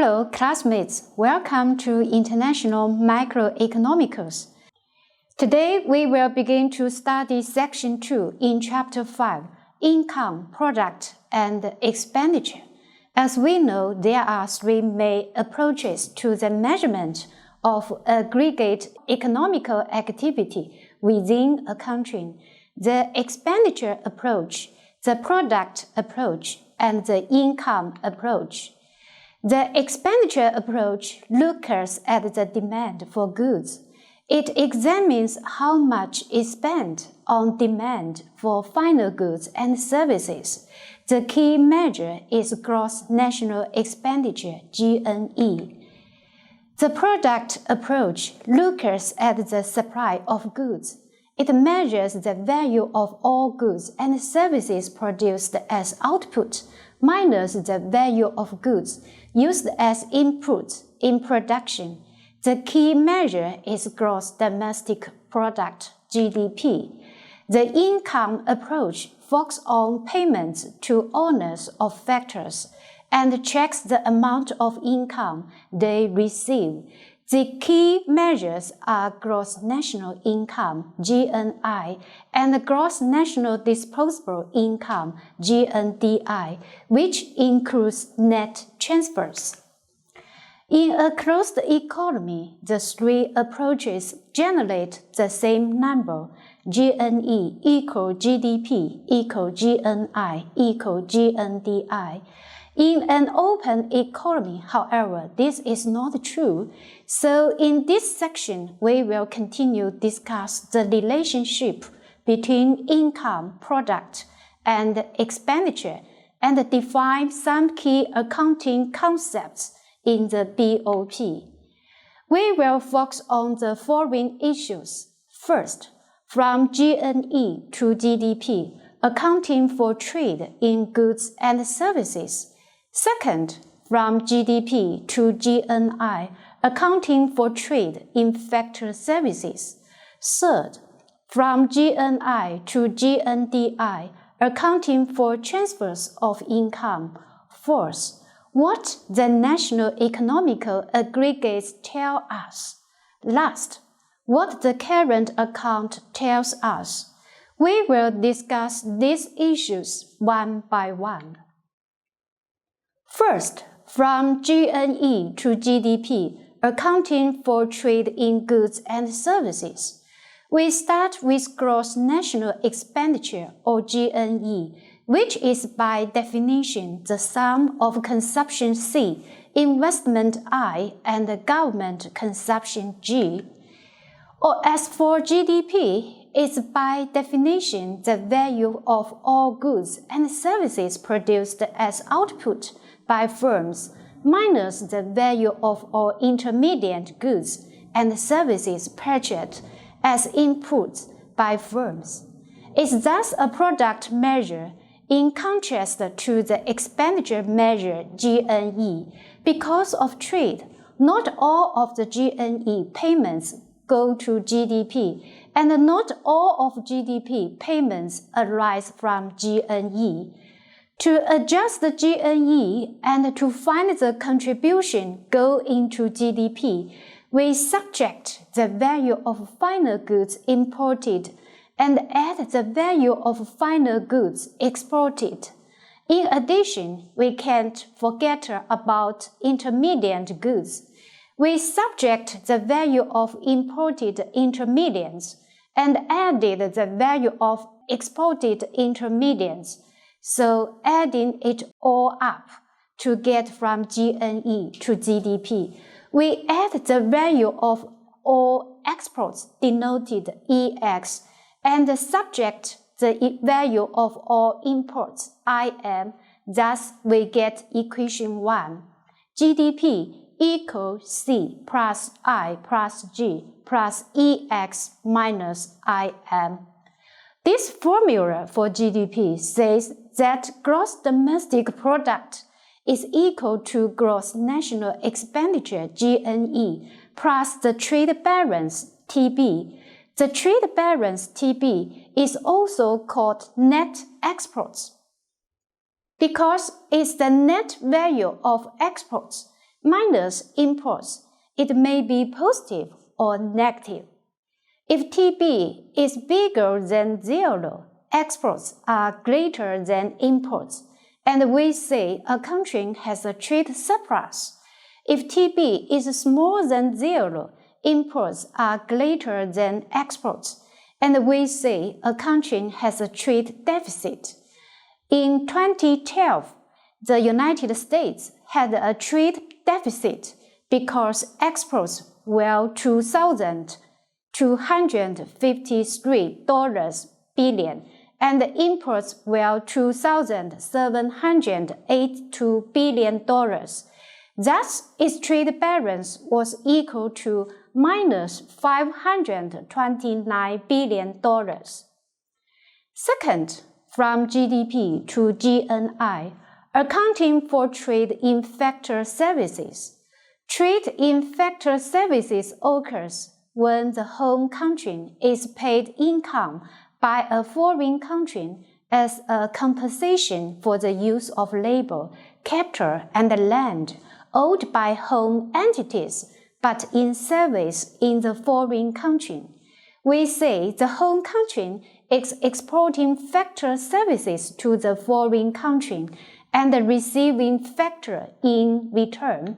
Hello, classmates. Welcome to International Microeconomics. Today, we will begin to study Section 2 in Chapter 5, Income, Product, and Expenditure. As we know, there are three main approaches to the measurement of aggregate economical activity within a country: the expenditure approach, the product approach, and the income approach. The expenditure approach looks at the demand for goods. It examines how much is spent on demand for final goods and services. The key measure is gross national expenditure, GNE. The product approach looks at the supply of goods. It measures the value of all goods and services produced as output minus the value of goods used as input in production. The key measure is gross domestic product, GDP. The income approach focuses on payments to owners of factors and checks the amount of income they receive. The key measures are gross national income, GNI, and gross national disposable income, GNDI, which includes net transfers. In a closed economy, the three approaches generate the same number: GNE equal GDP equal GNI equal GNDI. In an open economy, however, this is not true. So in this section, we will continue to discuss the relationship between income, product, and expenditure, and define some key accounting concepts in the BOP. We will focus on the following issues. First, from GNE to GDP, accounting for trade in goods and services. Second, from GDP to GNI, accounting for trade in factor services. Third, from GNI to GNDI, accounting for transfers of income. Fourth, what the national economical aggregates tell us. Last, what the current account tells us. We will discuss these issues one by one. First, from GNE to GDP, accounting for trade in goods and services. We start with gross national expenditure, or GNE, which is by definition the sum of consumption C, investment I, and government consumption G. Or as for GDP, it's by definition the value of all goods and services produced as output by firms minus the value of all intermediate goods and services purchased as inputs by firms. It's thus a product measure in contrast to the expenditure measure GNE. Because of trade, not all of the GNE payments go to GDP, and not all of GDP payments arise from GNE. To adjust the GNE and to find the contribution go into GDP, we subtract the value of final goods imported and add the value of final goods exported. In addition, we can't forget about intermediate goods. We subtract the value of imported intermediates and added the value of exported intermediates. So adding it all up to get from GNE to GDP, we add the value of all exports denoted EX and subtract the value of all imports IM. Thus, we get equation 1. GDP equals C plus I plus G plus EX minus IM. This formula for GDP says that gross domestic product is equal to gross national expenditure, GNE, plus the trade balance, TB. The trade balance, TB, is also called net exports because it's the net value of exports minus imports, it may be positive or negative. If TB is bigger than 0, exports are greater than imports, and we say a country has a trade surplus. If TB is smaller than 0, imports are greater than exports, and we say a country has a trade deficit. In 2012, the United States had a trade deficit because exports were $2,253 billion and imports were $2,782 billion. Thus, its trade balance was equal to minus $529 billion. Second, from GDP to GNI, accounting for trade in factor services. Trade in factor services occurs when the home country is paid income by a foreign country as a compensation for the use of labor, capital, and land owed by home entities, but in service in the foreign country. We say the home country is exporting factor services to the foreign country and receiving factor in return.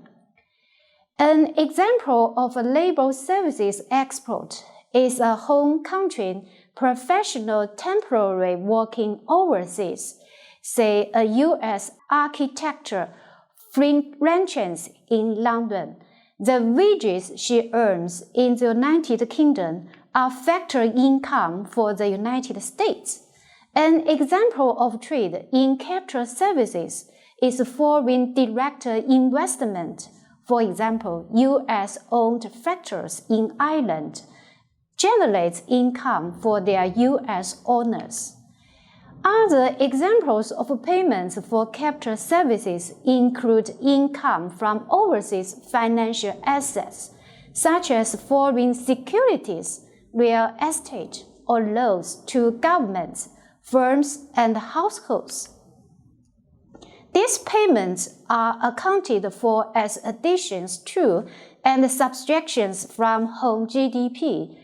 An example of a labor services export is a home country professional temporarily working overseas, say a U.S. architecture freelance in London. The wages she earns in the United Kingdom are factor income for the United States. An example of trade in capital services is foreign direct investment. For example, U.S.-owned factories in Ireland generate income for their U.S. owners. Other examples of payments for capital services include income from overseas financial assets, such as foreign securities, real estate, or loans to governments, firms, and households. These payments are accounted for as additions to and subtractions from home GDP.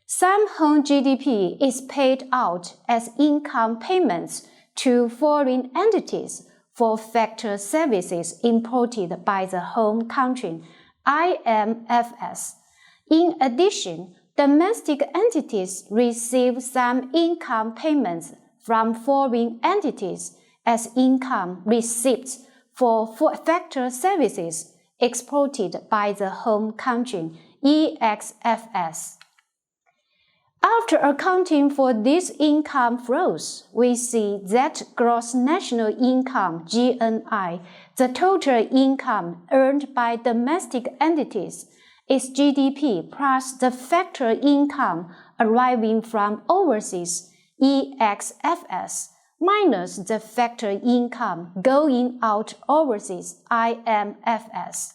Some home GDP is paid out as income payments to foreign entities for factor services imported by the home country, IMFS. In addition, domestic entities receive some income payments from foreign entities as income receipts for factor services exported by the home country, EXFS. After accounting for these income flows, we see that gross national income, GNI, the total income earned by domestic entities, is GDP plus the factor income arriving from overseas, EXFS, minus the factor income going out overseas, IMFS.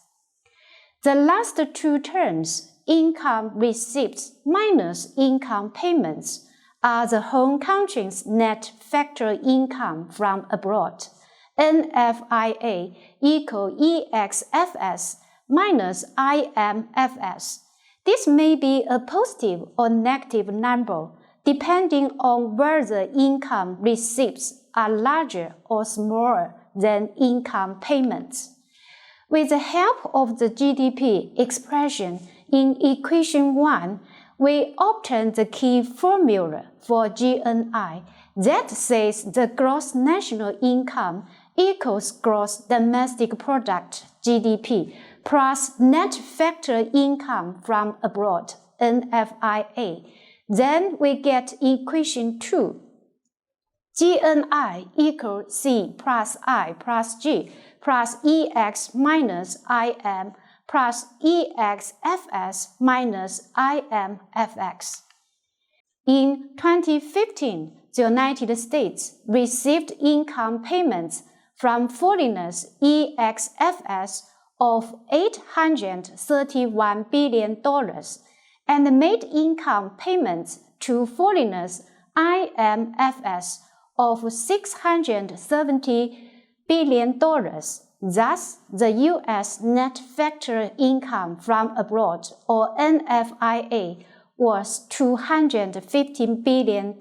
The last two terms, income receipts minus income payments, are the home country's net factor income from abroad, NFIA equal EXFS minus IMFS. This may be a positive or negative number, depending on whether income receipts are larger or smaller than income payments. With the help of the GDP expression in equation 1, we obtain the key formula for GNI that says the gross national income equals gross domestic product, GDP, plus net factor income from abroad, NFIA. Then we get equation 2. GNI equals C plus I plus G plus EX minus IM plus EXFS minus IMFX. In 2015, the United States received income payments from foreigners EXFS of $831 billion and made income payments to foreigners IMFS of $670 billion. Thus, the U.S. net factor income from abroad, or NFIA, was $215 billion.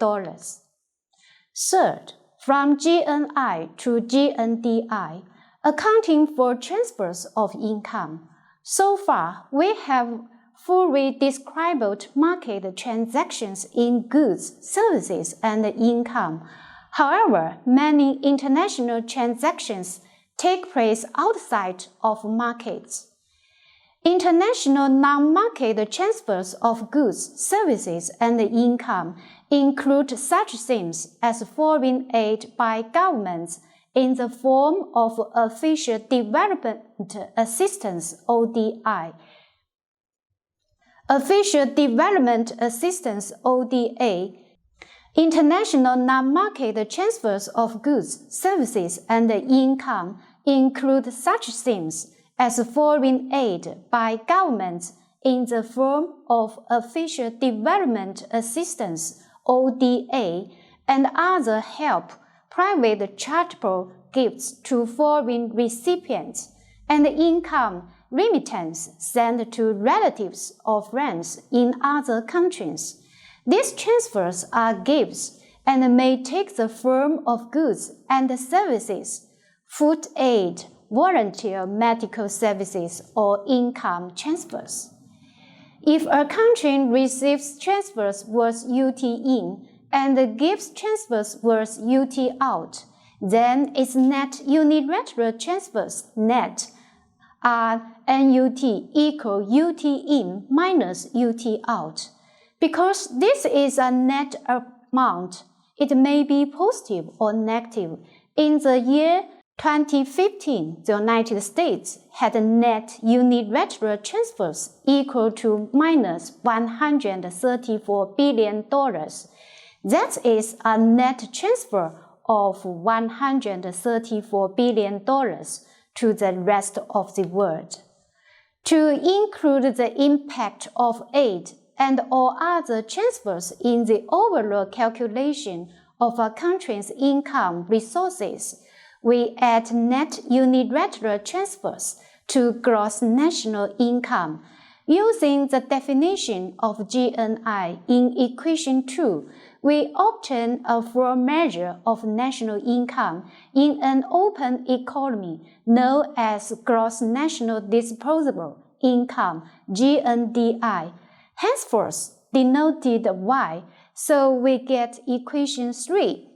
Third, from GNI to GNDI, accounting for transfers of income. So far, we have fully described market transactions in goods, services, and income. However, many international transactions take place outside of markets. International non-market transfers of goods, services, and income include such things as foreign aid by governments in the form of Official Development Assistance (ODI), Official Development Assistance (ODA), international non-market transfers of goods, services, and income include such things as foreign aid by governments in the form of Official Development Assistance (ODA) and other help, private charitable gifts to foreign recipients, and income remittance sent to relatives or friends in other countries. These transfers are gifts and may take the form of goods and services, food aid, volunteer medical services, or income transfers. If a country receives transfers worth UT in and gives transfers worth UT out, then its net unilateral transfers net are NUT equal UT in minus UT out. Because this is a net amount, it may be positive or negative. In the year 2015, the United States had net unilateral transfers equal to minus $134 billion. That is a net transfer of $134 billion to the rest of the world. To include the impact of aid and all other transfers in the overall calculation of a country's income resources, we add net unilateral transfers to gross national income. Using the definition of GNI in equation 2, we obtain a full measure of national income in an open economy known as gross national disposable income, GNDI, henceforth denoted Y, so we get equation 3.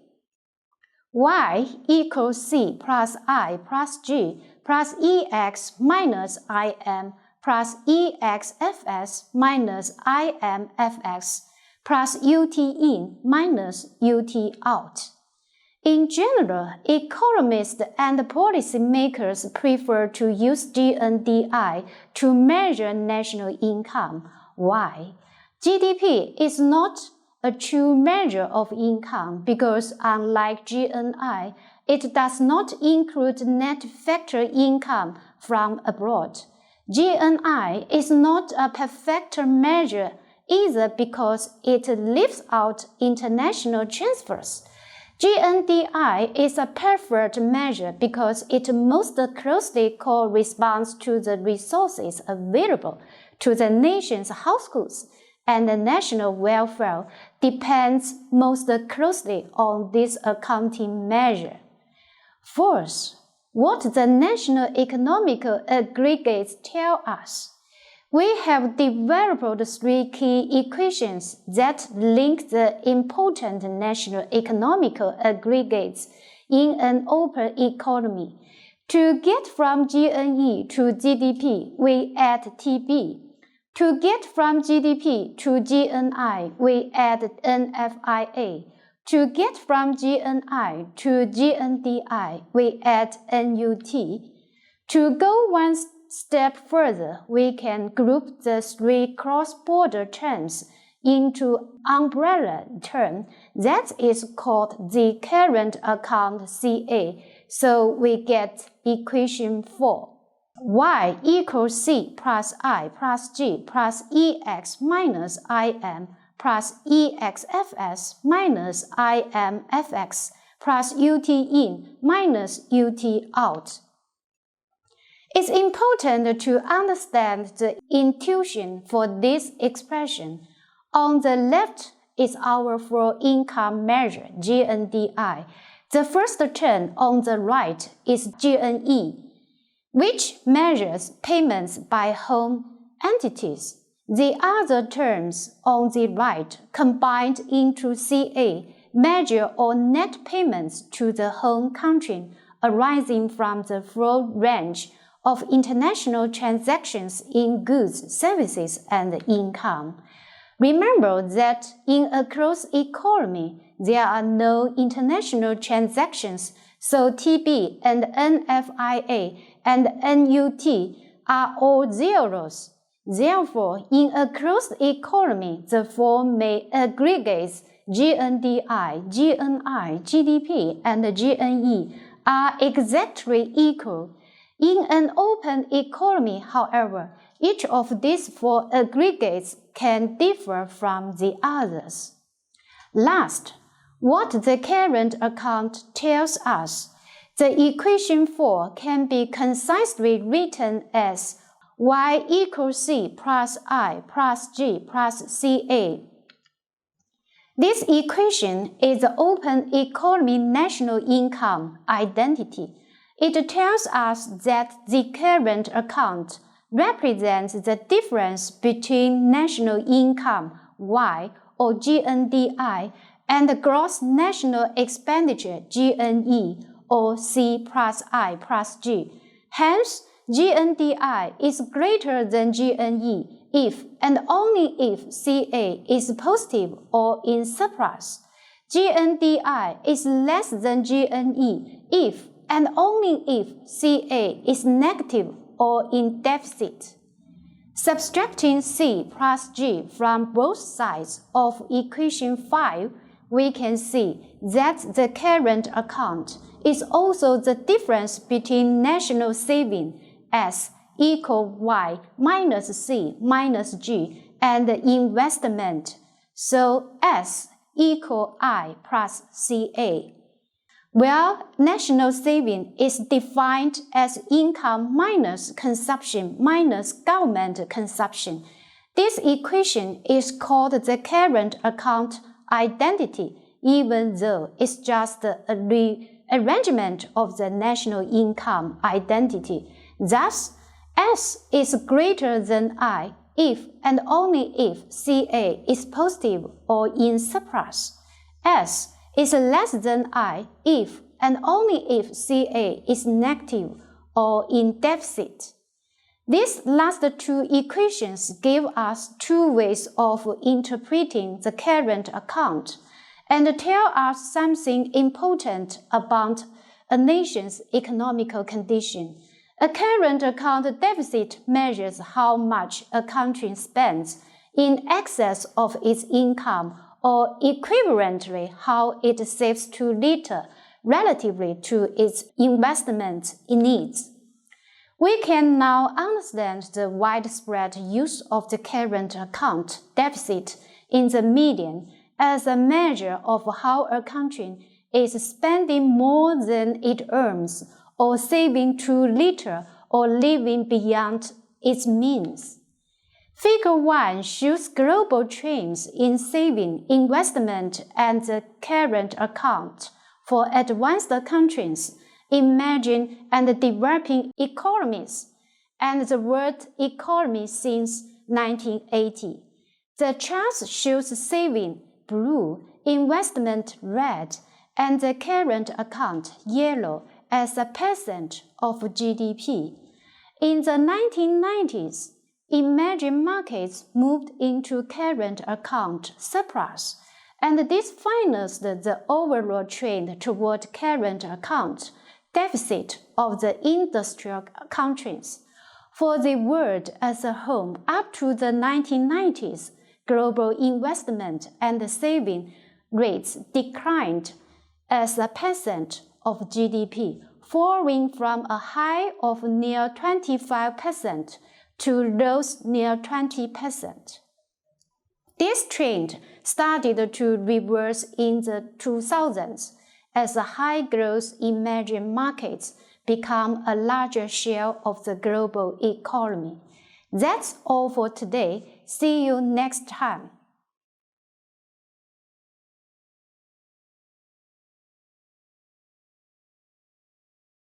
Y equals C plus I plus G plus EX minus IM plus EXFS minus IMFX plus UT in minus UT out. In general, economists and policymakers prefer to use GNDI to measure national income. Why? GDP is not a true measure of income because, unlike GNI, it does not include net factor income from abroad. GNI is not a perfect measure either because it leaves out international transfers. GNDI is a perfect measure because it most closely corresponds to the resources available to the nation's households, and the national welfare depends most closely on this accounting measure. Fourth, what the national economical aggregates tell us. We have developed 3 key equations that link the important national economical aggregates in an open economy. To get from GNE to GDP, we add TB. To get from GDP to GNI, we add NFIA. To get from GNI to GNDI, we add NUT. To go one step further, we can group the 3 cross-border terms into umbrella term that is called the current account CA, so we get equation 4. Y equals C plus I plus G plus EX minus IM plus EXFS minus IMFX plus UT in minus UT out. It's important to understand the intuition for this expression. On the left is our full income measure, GNDI. The first term on the right is GNE, which measures payments by home entities. The other terms on the right, combined into CA, measure all net payments to the home country arising from the full range of international transactions in goods, services, and income. Remember that in a closed economy, there are no international transactions, so TB and NFIA and NUT are all zeros. Therefore, in a closed economy, the four main aggregates GNDI, GNI, GDP, and GNE are exactly equal. In an open economy, however, each of these four aggregates can differ from the others. Last, what the current account tells us. The equation 4 can be concisely written as y equals c plus I plus g plus CA. This equation is the open economy national income identity. It tells us that the current account represents the difference between national income, Y, or GNDI, and the gross national expenditure, GNE, or C plus I plus G. Hence, GNDI is greater than GNE if and only if CA is positive or in surplus. GNDI is less than GNE if and only if CA is negative or in deficit. Subtracting C plus G from both sides of equation 5, we can see that the current account is also the difference between national saving S equal Y minus C minus G and investment, so S equal I plus CA. Well, national saving is defined as income minus consumption minus government consumption. This equation is called the current account identity, even though it's just a rearrangement of the national income identity. Thus, S is greater than I if and only if CA is positive or in surplus. S is less than I if and only if CA is negative or in deficit. These last two equations give us two ways of interpreting the current account and tell us something important about a nation's economical condition. A current account deficit measures how much a country spends in excess of its income, or equivalently how it saves too little relatively to its investment needs. We can now understand the widespread use of the current account deficit in the median as a measure of how a country is spending more than it earns, or saving too little, or living beyond its means. Figure 1 shows global trends in saving, investment, and the current account for advanced countries, emerging and developing economies, and the world economy since 1980. The chart shows saving, blue, investment, red, and the current account, yellow, as a percent of GDP. In the 1990s, emerging markets moved into current account surplus, and this financed the overall trend toward current account deficit of the industrial countries. For the world as a whole, up to the 1990s, global investment and saving rates declined as a percent of GDP, falling from a high of near 25% to lows near 20%. This trend started to reverse in the 2000s, as the high-growth emerging markets become a larger share of the global economy. That's all for today. See you next time.